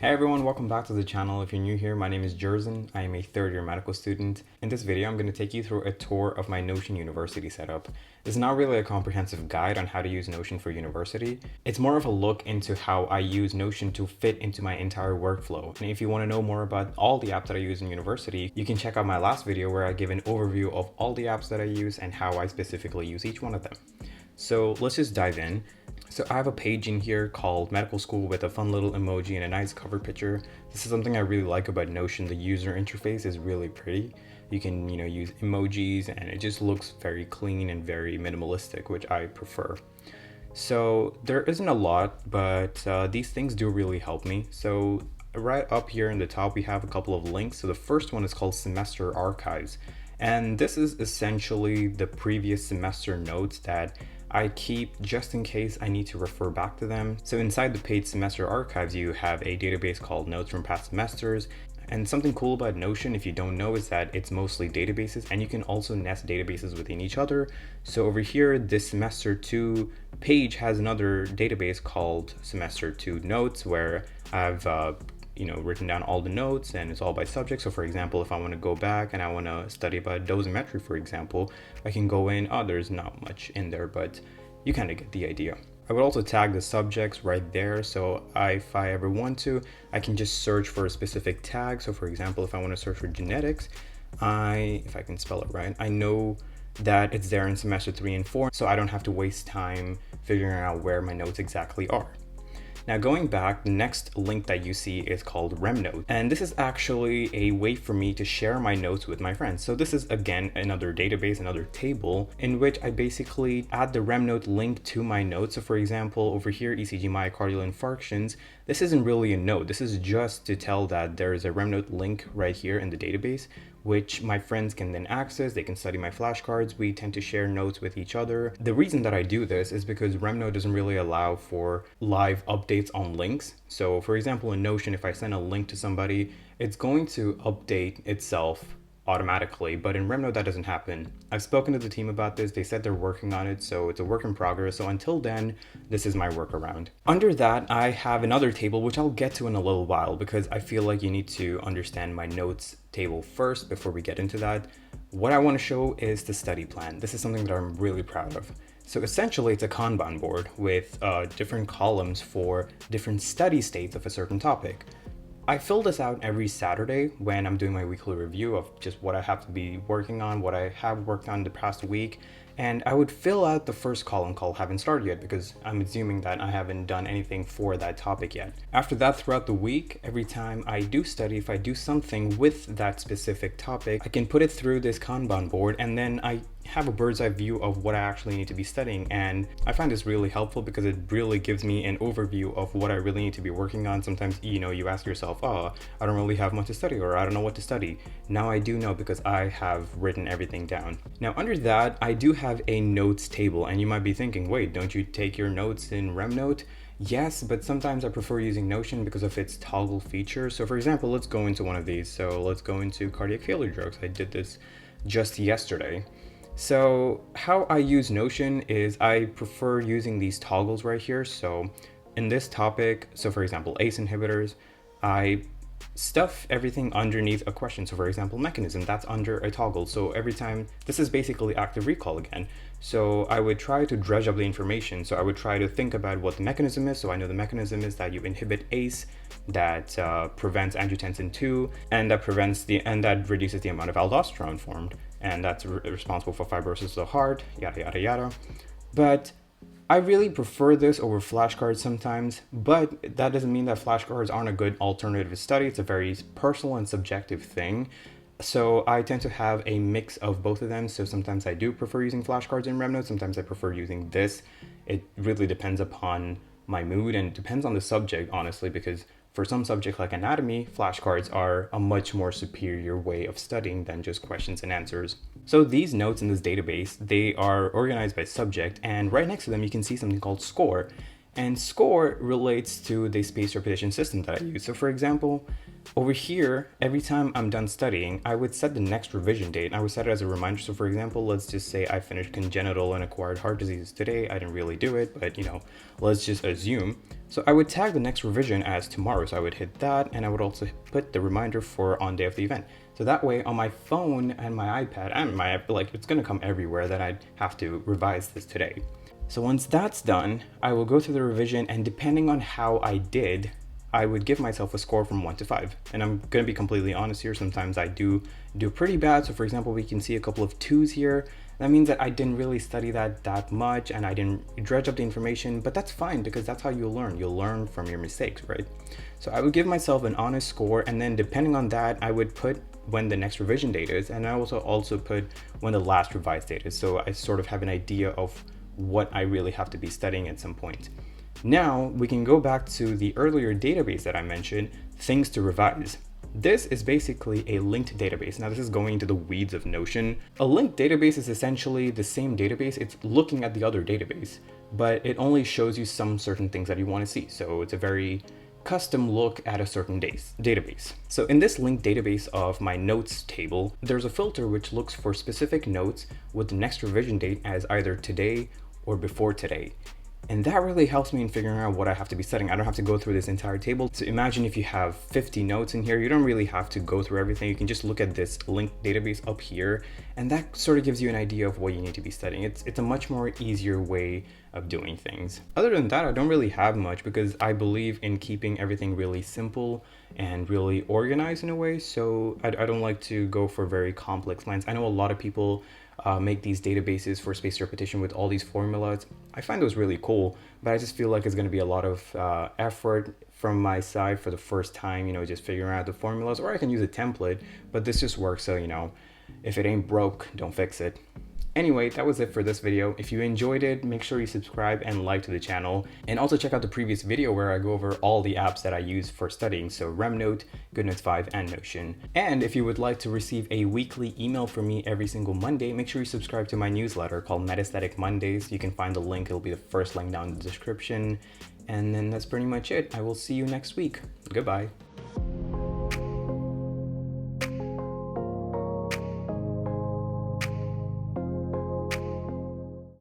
Hey everyone, welcome back to the channel. If you're new here, my name is Jerzen. I am a third year medical student. In this video, I'm going to take you through a tour of my Notion University setup. It's not really a comprehensive guide on how to use Notion for university. It's more of a look into how I use Notion to fit into my entire workflow. And if you want to know more about all the apps that I use in university, you can check out my last video where I give an overview of all the apps that I use and how I specifically use each one of them. So let's just dive in. So I have a page in here called Medical School with a fun little emoji and a nice cover picture. This is something I really like about Notion. The user interface is really pretty. You can, use emojis and it just looks very clean and very minimalistic, which I prefer. So there isn't a lot, but these things do really help me. So right up here in the top, we have a couple of links. So the first one is called Semester Archives. And this is essentially the previous semester notes that I keep just in case I need to refer back to them. So inside the page Semester Archives, you have a database called Notes from Past Semesters. And something cool about Notion, if you don't know, is that it's mostly databases and you can also nest databases within each other. So over here, this Semester 2 page has another database called Semester 2 Notes where I've written down all the notes and it's all by subject. So for example, if I want to go back and I want to study about dosimetry, for example, I can go in, there's not much in there, but you kind of get the idea. I would also tag the subjects right there. So if I ever want to, I can just search for a specific tag. So for example, if I want to search for genetics, if I can spell it right, I know that it's there in semester 3 and 4. So I don't have to waste time figuring out where my notes exactly are. Now going back, the next link that you see is called RemNote. And this is actually a way for me to share my notes with my friends. So this is again another database, another table in which I basically add the RemNote link to my notes. So for example, over here, ECG myocardial infarctions, this isn't really a note. This is just to tell that there is a RemNote link right here in the database, which my friends can then access. They can study my flashcards. We tend to share notes with each other. The reason that I do this is because RemNote doesn't really allow for live updates on links. So for example, in Notion, if I send a link to somebody, it's going to update itself automatically, but in RemNote that doesn't happen. I've spoken to the team about this. They said they're working on it, so it's a work in progress. So until then, this is my workaround. Under that, I have another table, which I'll get to in a little while because I feel like you need to understand my notes table first before we get into that. What I want to show is the study plan. This is something that I'm really proud of. So essentially it's a Kanban board with different columns for different study states of a certain topic. I fill this out every Saturday when I'm doing my weekly review of just what I have to be working on, what I have worked on the past week. And I would fill out the first column called haven't started yet because I'm assuming that I haven't done anything for that topic yet. After that, throughout the week, every time I do study, if I do something with that specific topic, I can put it through this Kanban board and then I have a bird's eye view of what I actually need to be studying. And I find this really helpful because it really gives me an overview of what I really need to be working on. Sometimes, you ask yourself, I don't really have much to study or I don't know what to study. Now I do know because I have written everything down. Now under that, I do have a notes table and you might be thinking, wait, don't you take your notes in RemNote? Yes, but sometimes I prefer using Notion because of its toggle feature. So for example, let's go into one of these. So let's go into cardiac failure drugs. I did this just yesterday. So how I use Notion is I prefer using these toggles right here. So in this topic, so for example, ACE inhibitors, I stuff everything underneath a question. So for example, mechanism, that's under a toggle. So every time, this is basically active recall again. So I would try to dredge up the information. So I would try to think about what the mechanism is. So I know the mechanism is that you inhibit ACE, that prevents angiotensin 2, and that reduces the amount of aldosterone formed. And that's responsible for fibrosis of the heart, yada, yada, yada. But I really prefer this over flashcards sometimes, but that doesn't mean that flashcards aren't a good alternative to study. It's a very personal and subjective thing. So I tend to have a mix of both of them. So sometimes I do prefer using flashcards in RemNote. Sometimes I prefer using this. It really depends upon my mood and depends on the subject, honestly, because for some subjects like anatomy, flashcards are a much more superior way of studying than just questions and answers. So these notes in this database, they are organized by subject, and right next to them you can see something called score. And score relates to the spaced repetition system that I use. So for example, over here, every time I'm done studying, I would set the next revision date. I would set it as a reminder. So for example, let's just say I finished congenital and acquired heart disease today. I didn't really do it, but let's just assume. So I would tag the next revision as tomorrow. So I would hit that, and I would also put the reminder for on day of the event. So that way on my phone and my iPad and my, it's gonna come everywhere that I'd have to revise this today. So once that's done, I will go through the revision, and depending on how I did, I would give myself a score from 1 to 5. And I'm gonna be completely honest here, sometimes I do pretty bad. So for example, we can see a couple of 2s here. That means that I didn't really study that much, and I didn't dredge up the information, but that's fine because that's how you'll learn. You'll learn from your mistakes, right? So I would give myself an honest score, and then depending on that, I would put when the next revision date is, and I also put when the last revised date is. So I sort of have an idea of what I really have to be studying at some point. Now we can go back to the earlier database that I mentioned, things to revise. This is basically a linked database. Now this is going into the weeds of Notion. A linked database is essentially the same database. It's looking at the other database, but it only shows you some certain things that you want to see. So it's a very custom look at a certain database. So in this linked database of my notes table, there's a filter which looks for specific notes with the next revision date as either today or before today. And that really helps me in figuring out what I have to be studying. I don't have to go through this entire table. So imagine if you have 50 notes in here, you don't really have to go through everything. You can just look at this linked database up here, and that sort of gives you an idea of what you need to be studying. It's a much more easier way of doing things. Other than that, I don't really have much because I believe in keeping everything really simple and really organized in a way. So I don't like to go for very complex plans. I know a lot of people make these databases for spaced repetition with all these formulas. I find those really cool, but I just feel like it's going to be a lot of effort from my side for the first time, just figuring out the formulas, or I can use a template, but this just works. So, if it ain't broke, don't fix it. Anyway, that was it for this video. If you enjoyed it, make sure you subscribe and like to the channel, and also check out the previous video where I go over all the apps that I use for studying, so RemNote, GoodNotes 5, and Notion. And if you would like to receive a weekly email from me every single Monday, make sure you subscribe to my newsletter called Metastatic Mondays. You can find the link, it'll be the first link down in the description. And then that's pretty much it. I will see you next week. Goodbye.